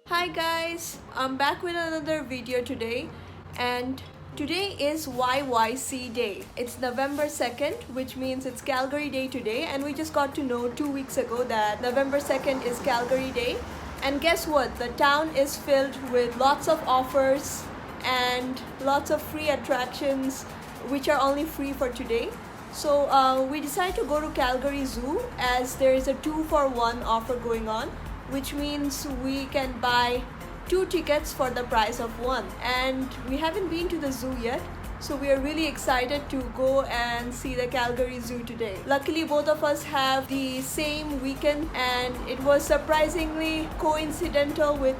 Hi guys, I'm back with another video today, and today is YYC Day. It's November 2nd, which means it's Calgary Day today, and we just got to know 2 weeks ago that November 2nd is Calgary Day. And guess what? The town is filled with lots of offers and lots of free attractions which are only free for today. So we decided to go to Calgary Zoo as there is a 2-for-1 offer going on, which means we can buy 2 tickets for the price of one. And we haven't been to the zoo yet, so we are really excited to go and see the Calgary Zoo today. Luckily, both of us have the same weekend, and it was surprisingly coincidental with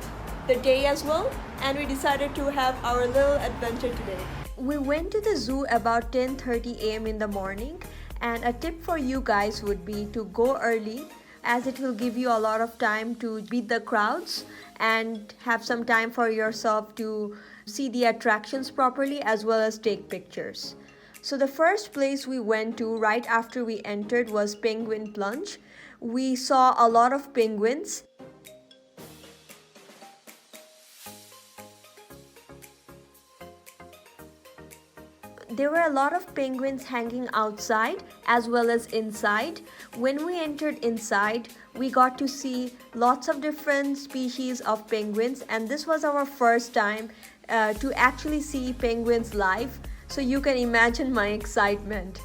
the day as well, and we decided to have our little adventure today. We went to the zoo about 10:30 a.m. in the morning, and a tip for you guys would be to go early, as it will give you a lot of time to beat the crowds and have some time for yourself to see the attractions properly as well as take pictures. So the first place we went to right after we entered was Penguin Plunge. We saw a lot of penguins. There were a lot of penguins hanging outside as well as inside. When we entered inside, we got to see lots of different species of penguins, and this was our first time to actually see penguins live. So you can imagine my excitement.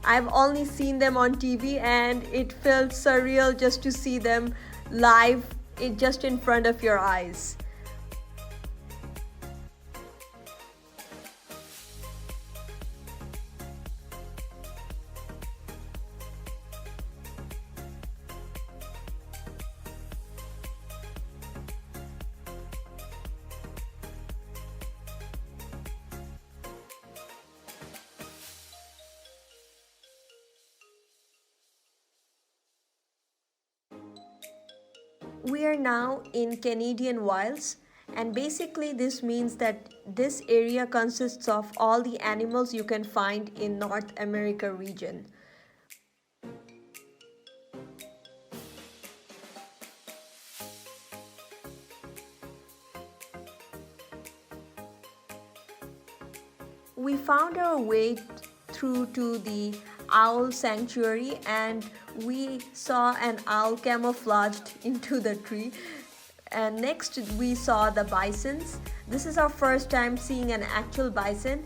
I've only seen them on TV, and it felt surreal just to see them live just in front of your eyes. We are now in Canadian wilds, and basically this means that this area consists of all the animals you can find in North America region. We found our way through to the owl sanctuary, and we saw an owl camouflaged into the tree. And next we saw the bisons. This is our first time seeing an actual bison.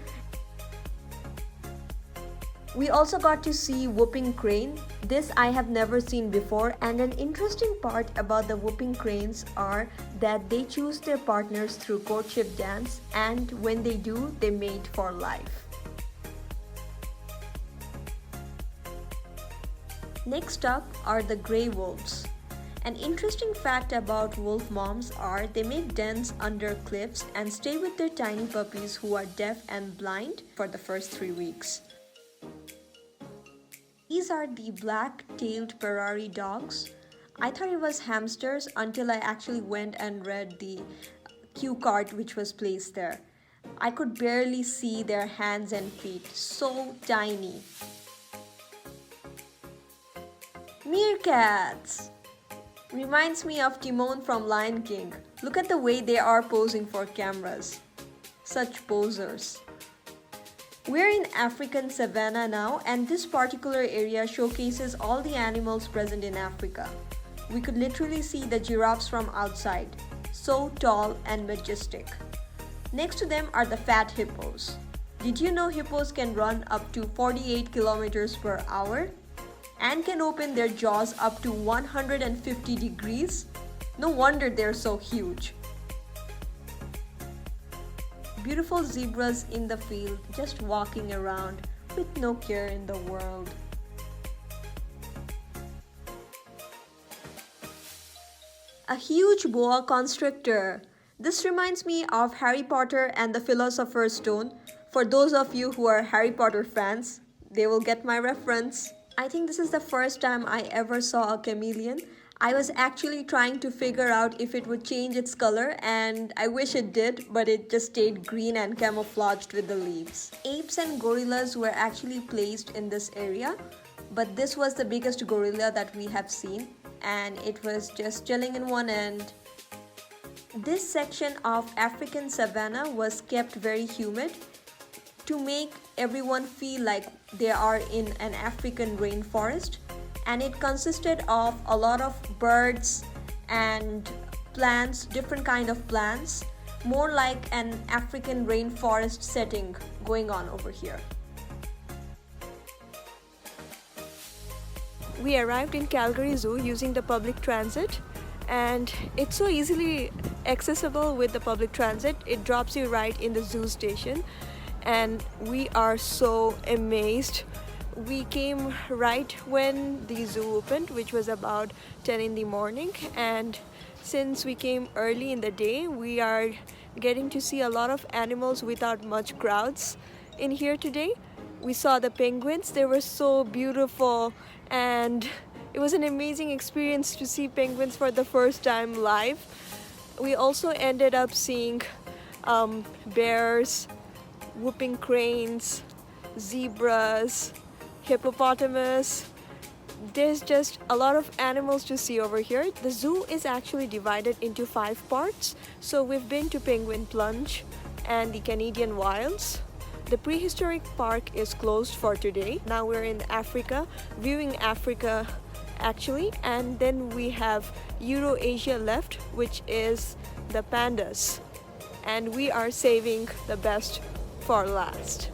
We also got to see whooping crane. This I have never seen before, and an interesting part about the whooping cranes are that they choose their partners through courtship dance, and when they do, they mate for life. Next up are the grey wolves. An interesting fact about wolf moms are they make dens under cliffs and stay with their tiny puppies who are deaf and blind for the first 3 weeks. These are the black-tailed prairie dogs. I thought it was hamsters until I actually went and read the cue card which was placed there. I could barely see their hands and feet, so tiny. Meerkats! Reminds me of Timon from Lion King. Look at the way they are posing for cameras. Such posers. We're in African savannah now, and this particular area showcases all the animals present in Africa. We could literally see the giraffes from outside. So tall and majestic. Next to them are the fat hippos. Did you know hippos can run up to 48 kilometers per hour? And can open their jaws up to 150 degrees? No wonder they're so huge. Beautiful zebras in the field, just walking around with no care in the world. A huge boa constrictor. This reminds me of Harry Potter and the Philosopher's Stone. For those of you who are Harry Potter fans, they will get my reference. I think this is the first time I ever saw a chameleon. I was actually trying to figure out if it would change its color, and I wish it did, but it just stayed green and camouflaged with the leaves. Apes and gorillas were actually placed in this area, but this was the biggest gorilla that we have seen, and it was just chilling in one end. This section of African savannah was kept very humid to make everyone feel like they are in an African rainforest, and it consisted of a lot of birds and plants, different kind of plants, more like an African rainforest setting going on over here. We arrived in Calgary Zoo using the public transit, and it's so easily accessible with the public transit. It drops you right in the zoo station, and we are so amazed. We came right when the zoo opened, which was about 10 in the morning, and since we came early in the day, we are getting to see a lot of animals without much crowds in here today. We saw the penguins. They were so beautiful, and it was an amazing experience to see penguins for the first time live. We also ended up seeing bears, whooping cranes, zebras, hippopotamus. There's just a lot of animals to see over here. The zoo is actually divided into 5 parts. So we've been to Penguin Plunge and the Canadian Wilds. The prehistoric park is closed for today. Now we're in Africa, viewing Africa actually, and then we have Euro-Asia left, which is the pandas, and we are saving the best for last.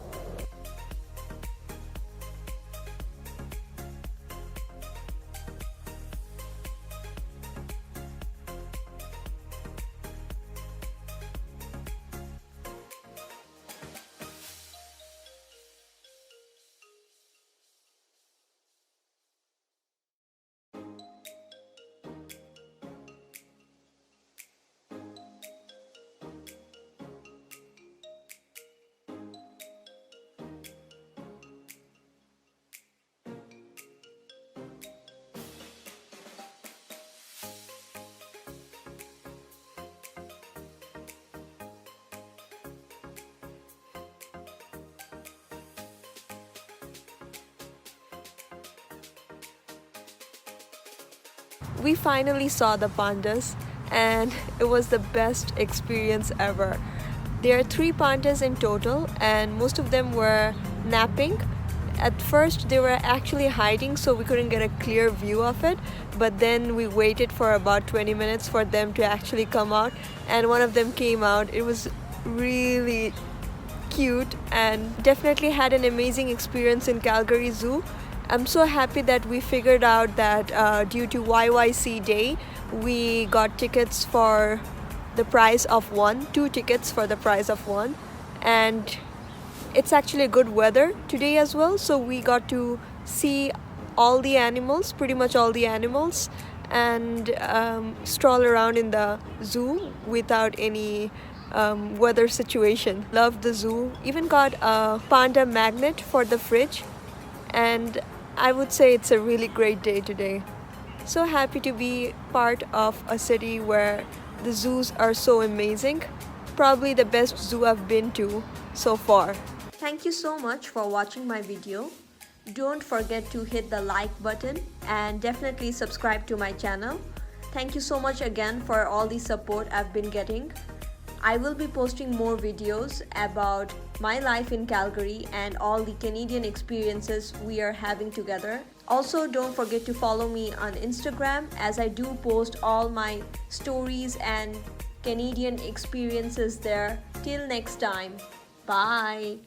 We finally saw the pandas, and it was the best experience ever. There are 3 pandas in total, and most of them were napping. At first they were actually hiding, so we couldn't get a clear view of it, but then we waited for about 20 minutes for them to actually come out, and one of them came out. It was really cute and definitely had an amazing experience in Calgary Zoo. I'm so happy that we figured out that due to YYC Day, we got tickets for the price of 1, 2 tickets for the price of 1, and it's actually good weather today as well, so we got to see all the animals, pretty much all the animals, and stroll around in the zoo without any weather situation. Loved the zoo. Even got a panda magnet for the fridge, and I would say it's a really great day today. So happy to be part of a city where the zoos are so amazing. Probably the best zoo I've been to so far. Thank you so much for watching my video. Don't forget to hit the like button and definitely subscribe to my channel. Thank you so much again for all the support I've been getting. I will be posting more videos about my life in Calgary and all the Canadian experiences we are having together. Also, don't forget to follow me on Instagram, as I do post all my stories and Canadian experiences there. Till next time, bye.